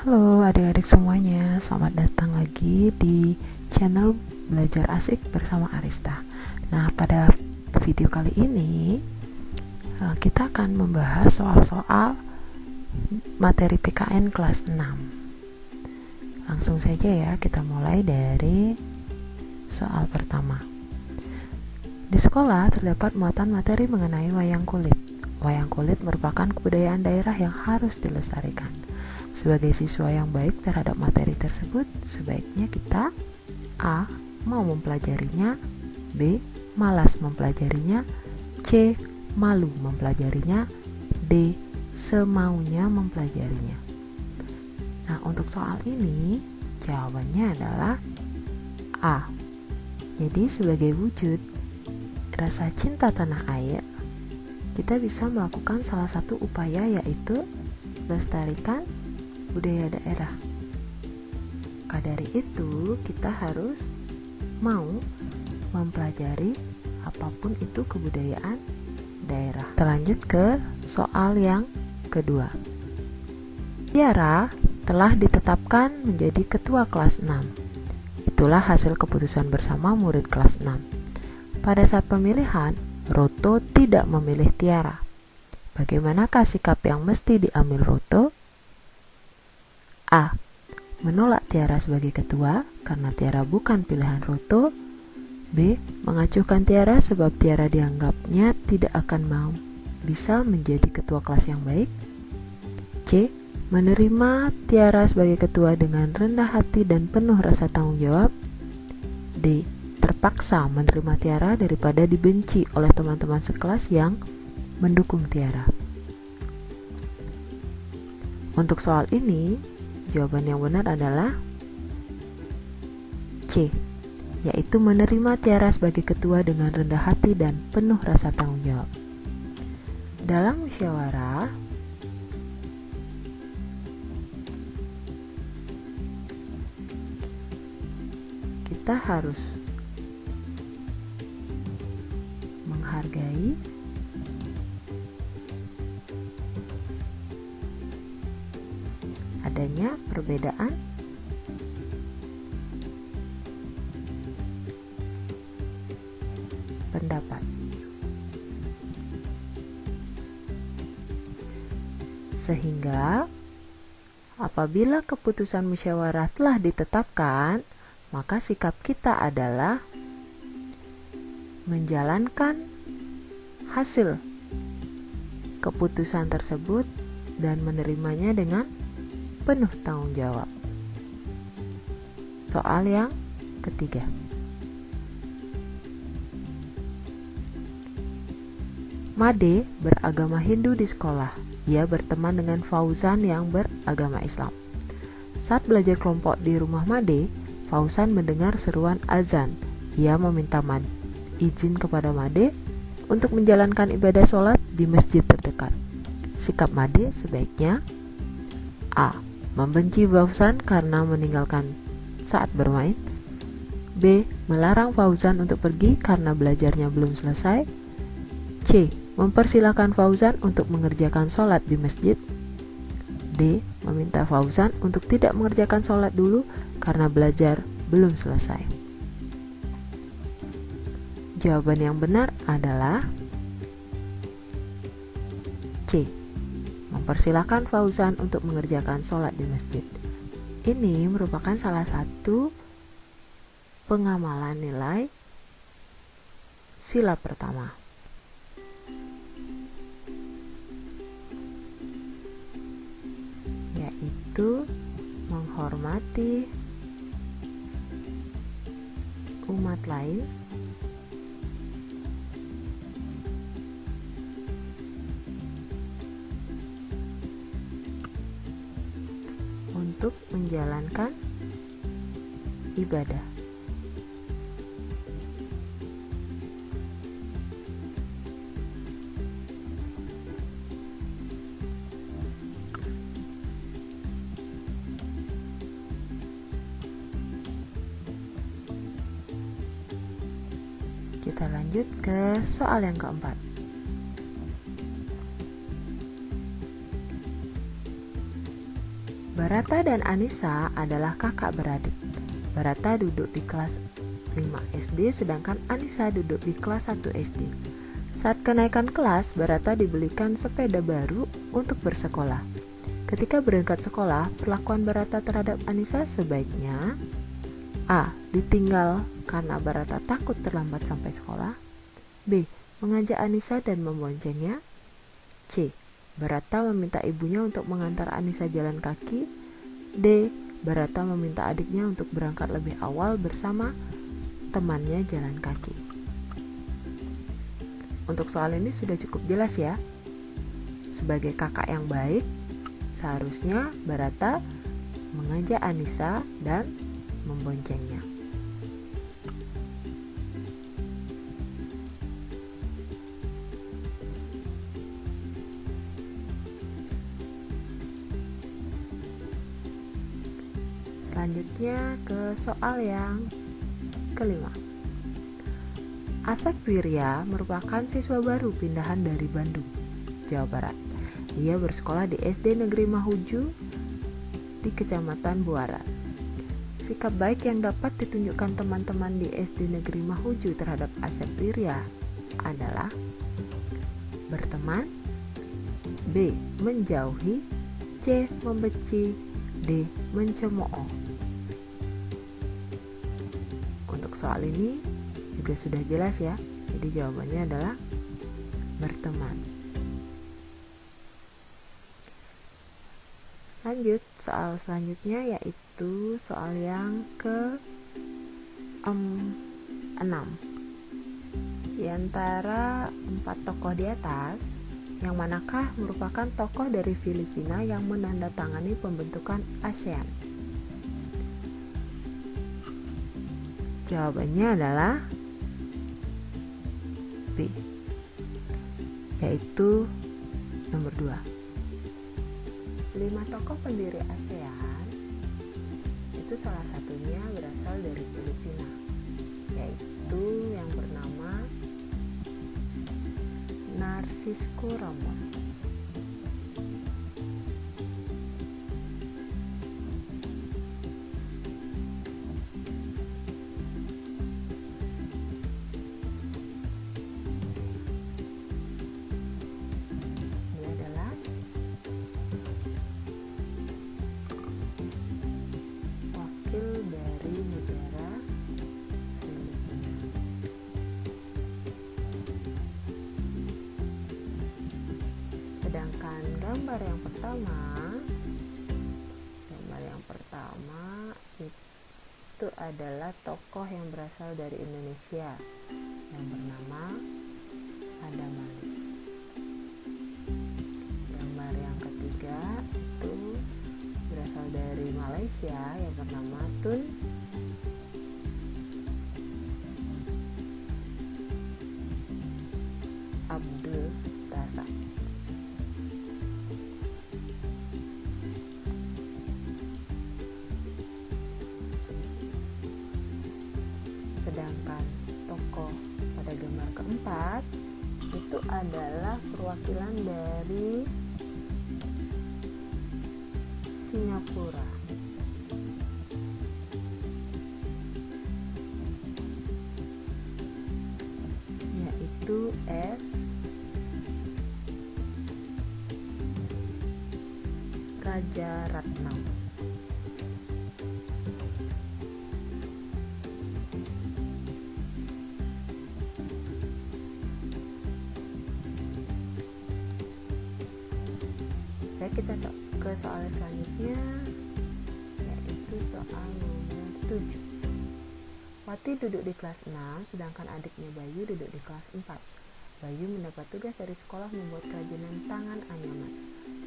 Halo adik-adik semuanya, selamat datang lagi di channel Belajar Asik bersama Arista. Nah, pada video kali ini kita akan membahas soal-soal materi PKN kelas 6. Langsung saja ya, kita mulai dari soal pertama. Di sekolah terdapat muatan materi mengenai wayang kulit. Wayang kulit merupakan kebudayaan daerah yang harus dilestarikan. Sebagai siswa yang baik terhadap materi tersebut, sebaiknya kita A. mau mempelajarinya, B. malas mempelajarinya, C. malu mempelajarinya, D. semaunya mempelajarinya. Nah, untuk soal ini jawabannya adalah A. Jadi sebagai wujud rasa cinta tanah air, kita bisa melakukan salah satu upaya, yaitu lestarikan budaya daerah. Maka dari itu kita harus mau mempelajari apapun itu kebudayaan daerah. Kita lanjut ke soal yang kedua. Tiara telah ditetapkan menjadi ketua kelas 6. Itulah hasil keputusan bersama murid kelas 6. Pada saat pemilihan, Roto tidak memilih Tiara. Bagaimanakah sikap yang mesti diambil Roto? A. menolak Tiara sebagai ketua karena Tiara bukan pilihan Roto. B. mengacuhkan Tiara sebab Tiara dianggapnya tidak akan bisa menjadi ketua kelas yang baik. C. menerima Tiara sebagai ketua dengan rendah hati dan penuh rasa tanggung jawab. D. terpaksa menerima Tiara daripada dibenci oleh teman-teman sekelas yang mendukung Tiara. Untuk soal ini, jawaban yang benar adalah C, yaitu menerima Tiara sebagai ketua dengan rendah hati dan penuh rasa tanggung jawab. Dalam musyawarah, kita harus menghargai adanya perbedaan pendapat. Sehingga apabila keputusan musyawarah telah ditetapkan, maka sikap kita adalah menjalankan hasil keputusan tersebut dan menerimanya dengan penuh tanggung jawab. Soal yang ketiga. Made beragama Hindu di sekolah. Ia berteman dengan Fauzan yang beragama Islam. Saat belajar kelompok di rumah Made, Fauzan mendengar seruan azan. Ia meminta izin kepada Made untuk menjalankan ibadah sholat di masjid terdekat. Sikap Made sebaiknya A. membenci Fauzan karena meninggalkan saat bermain. B. melarang Fauzan untuk pergi karena belajarnya belum selesai. C. mempersilahkan Fauzan untuk mengerjakan sholat di masjid. D. meminta Fauzan untuk tidak mengerjakan sholat dulu karena belajar belum selesai. Jawaban yang benar adalah C. mempersilahkan Fauzan untuk mengerjakan sholat di masjid. Ini merupakan salah satu pengamalan nilai sila pertama, yaitu menghormati umat lain untuk menjalankan ibadah. Kita lanjut ke soal yang keempat. Barata dan Anissa adalah kakak beradik. Barata duduk di kelas 5 SD sedangkan Anissa duduk di kelas 1 SD. Saat kenaikan kelas, Barata dibelikan sepeda baru untuk bersekolah. Ketika berangkat sekolah, perlakuan Barata terhadap Anissa sebaiknya A. Ditinggal karena Barata takut terlambat sampai sekolah. B. Mengajak Anissa dan memboncengnya. C. Barata meminta ibunya untuk mengantar Anissa jalan kaki. D. Barata meminta adiknya untuk berangkat lebih awal bersama temannya jalan kaki. Untuk soal ini sudah cukup jelas ya. Sebagai kakak yang baik, seharusnya Barata mengajak Anissa dan memboncengnya. Selanjutnya ke soal yang kelima. Asep Wirya merupakan siswa baru pindahan dari Bandung, Jawa Barat. Ia bersekolah di SD Negeri Mahuju di Kecamatan Buaran. Sikap baik yang dapat ditunjukkan teman-teman di SD Negeri Mahuju terhadap Asep Wirya adalah berteman, B. menjauhi, C. membenci, D. mencemooh. Untuk soal ini juga sudah jelas ya, jadi jawabannya adalah berteman. Lanjut, soal selanjutnya yaitu soal yang ke-6. Di antara 4 tokoh di atas, yang manakah merupakan tokoh dari Filipina yang menandatangani pembentukan ASEAN? Jawabannya adalah B, yaitu nomor 2. 5 tokoh pendiri ASEAN itu salah satunya berasal dari Filipina, yaitu yang bernama Narcisco Ramos. Dari negara Filipina. Sedangkan gambar yang pertama itu adalah tokoh yang berasal dari Indonesia yang bernama Adam Malik. Gambar yang ketiga itu berasal dari Malaysia yang bernama Tun Abdul Razak. Sedangkan tokoh pada gambar keempat itu adalah perwakilan dari Singapura, yaitu S. Rajaratnam. Oke, kita ke soal selanjutnya, yaitu soal nomor 7. Wati duduk di kelas 6, sedangkan adiknya Bayu duduk di kelas 4. Bayu mendapat tugas dari sekolah membuat kerajinan tangan anyaman.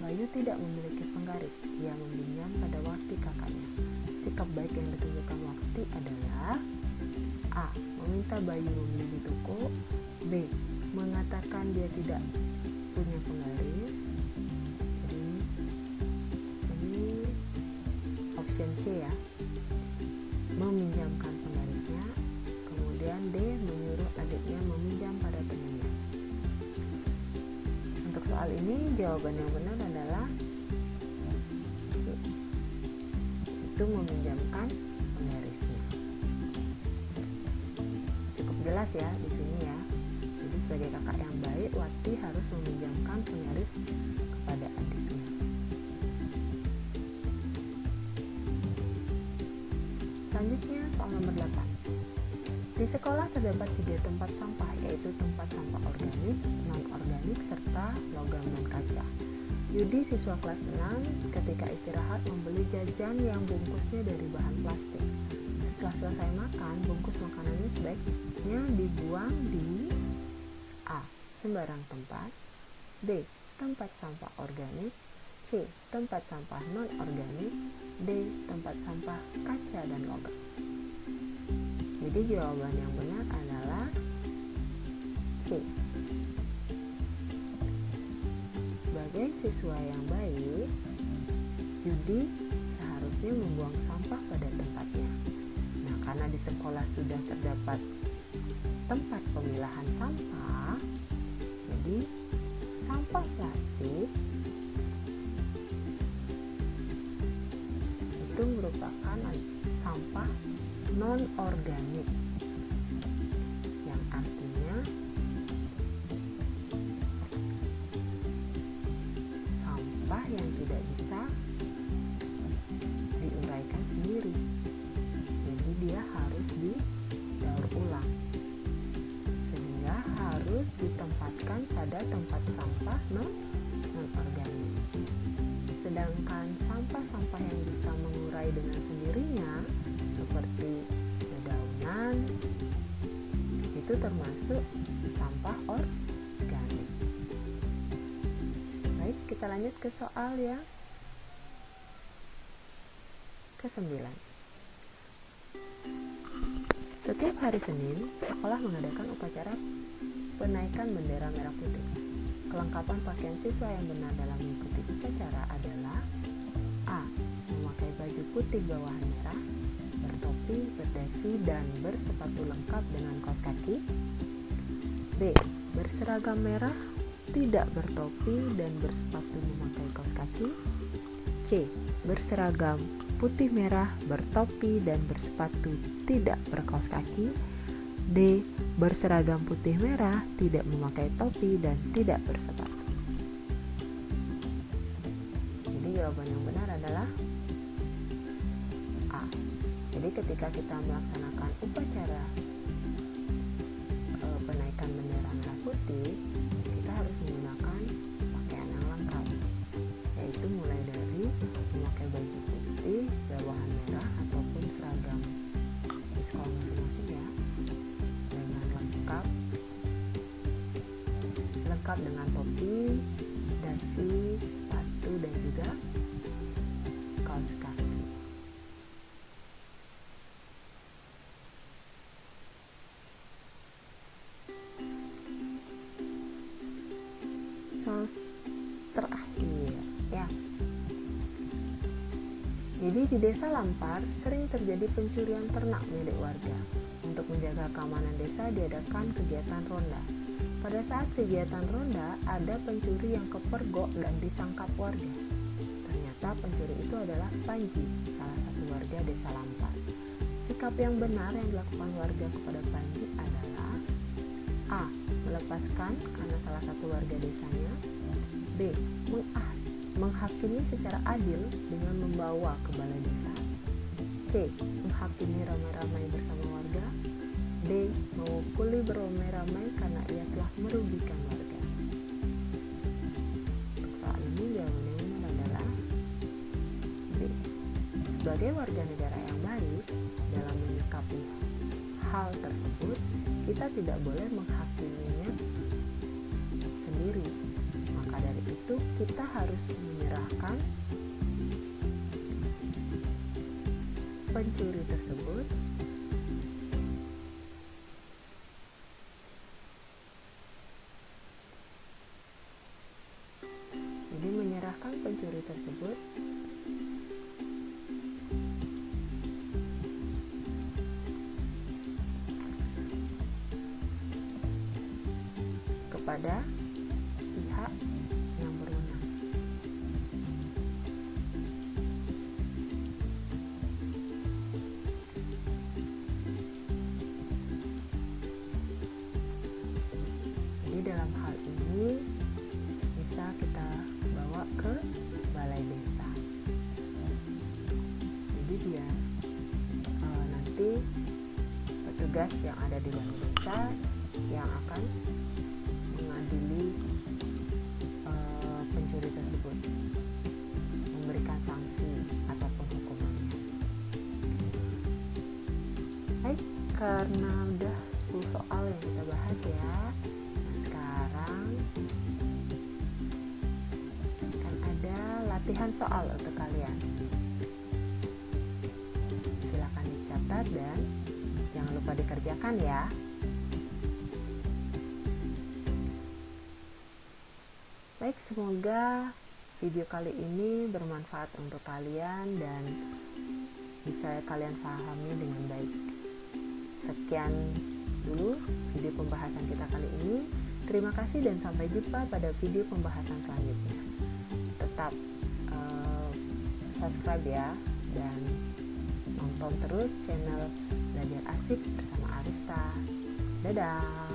Bayu tidak memiliki penggaris, ia meminjam pada Wati kakaknya. Sikap baik yang ditunjukkan Wati adalah A. Meminta Bayu membeli di toko. B. Mengatakan dia tidak punya penggaris. Option C ya, meminjamkan penggarisnya. Kemudian D. menyuruh adiknya meminjam pada temannya. Untuk soal ini jawaban yang benar adalah yaitu meminjamkan penggarisnya. Cukup jelas ya di sini ya. Jadi sebagai kakak yang baik, Wati harus meminjamkan penggaris kepada adiknya. Selanjutnya soal nomor 8. Di sekolah terdapat 3 tempat sampah, yaitu tempat sampah organik, non-organik, serta logam dan kaca. Yudi, siswa kelas 6, ketika istirahat membeli jajan yang bungkusnya dari bahan plastik. Setelah selesai makan, bungkus makanannya sebaiknya dibuang di A. Sembarang tempat, B. Tempat sampah organik, C. Tempat sampah non-organik, D. Tempat sampah kaca dan logam. Jadi jawaban yang benar adalah C. Sebagai siswa yang baik, Yudi seharusnya membuang sampah pada tempatnya. Nah, karena di sekolah sudah terdapat tempat pemilahan sampah, jadi sampah plastik itu merupakan sampah non-organik, yang artinya sampah yang tidak bisa diuraikan sendiri, jadi dia harus didaur ulang, sehingga harus ditempatkan pada tempat sampah non-organik. Sedangkan sampah-sampah yang bisa mengurai dengan sendirinya seperti dedaunan itu termasuk sampah organik. Baik, kita lanjut ke soal yang ke-9. Setiap hari Senin, sekolah mengadakan upacara penaikan bendera merah putih. Kelengkapan pakaian siswa yang benar dalam mengikuti upacara adalah A. Memakai baju putih bawahan merah, bertopi, berdasi, dan bersepatu lengkap dengan kaos kaki. B. Berseragam merah, tidak bertopi, dan bersepatu memakai kaos kaki. C. Berseragam putih merah, bertopi, dan bersepatu tidak berkaos kaki. D. Berseragam putih merah, tidak memakai topi, dan tidak bersepatu. Jadi jawaban yang benar adalah A. Jadi ketika kita melaksanakan upacara penaikan bendera merah putih, kita harus menggunakan pakaian yang lengkap, yaitu mulai dari memakai baju putih bawahan merah ataupun seragam di sekolah masing-masing ya, dengan lengkap dengan topi, dasi, sepatu, dan juga kaos kaki. Soal terakhir ya. Jadi di Desa Lampar sering terjadi pencurian ternak milik warga. Untuk menjaga keamanan desa diadakan kegiatan ronda. Pada saat kegiatan ronda ada pencuri yang kepergok dan ditangkap warga. Ternyata pencuri itu adalah Panji, salah satu warga Desa Lampar. Sikap yang benar yang dilakukan warga kepada Panji adalah A. Melepaskan karena salah satu warga desanya. B. Menghakimi secara adil dengan membawa ke balai desa. C. Menghakimi ramai-ramai bersama warga. D. Memukuli beramai-ramai karena ia telah merugikan warga. Untuk soal ini jawabannya benar adalah B. Sebagai warga negara yang baik, dalam menyikapi hal tersebut, kita tidak boleh menghakiminya sendiri. Maka dari itu kita harus menyerahkan pencuri tersebut kepada pihak yang berwenang. petugas yang ada di luar desa yang akan mengadili pencuri tersebut, memberikan sanksi ataupun hukumannya. Baik, karena udah 10 soal yang kita bahas ya, sekarang akan ada latihan soal untuk kalian. Silakan dicatat dan jangan lupa dikerjakan ya. Baik, semoga video kali ini bermanfaat untuk kalian dan bisa kalian pahami dengan baik. Sekian dulu video pembahasan kita kali ini. Terima kasih dan sampai jumpa pada video pembahasan selanjutnya. Tetap subscribe ya, dan nonton terus channel Belajar Asik bersama Arista. Dadah.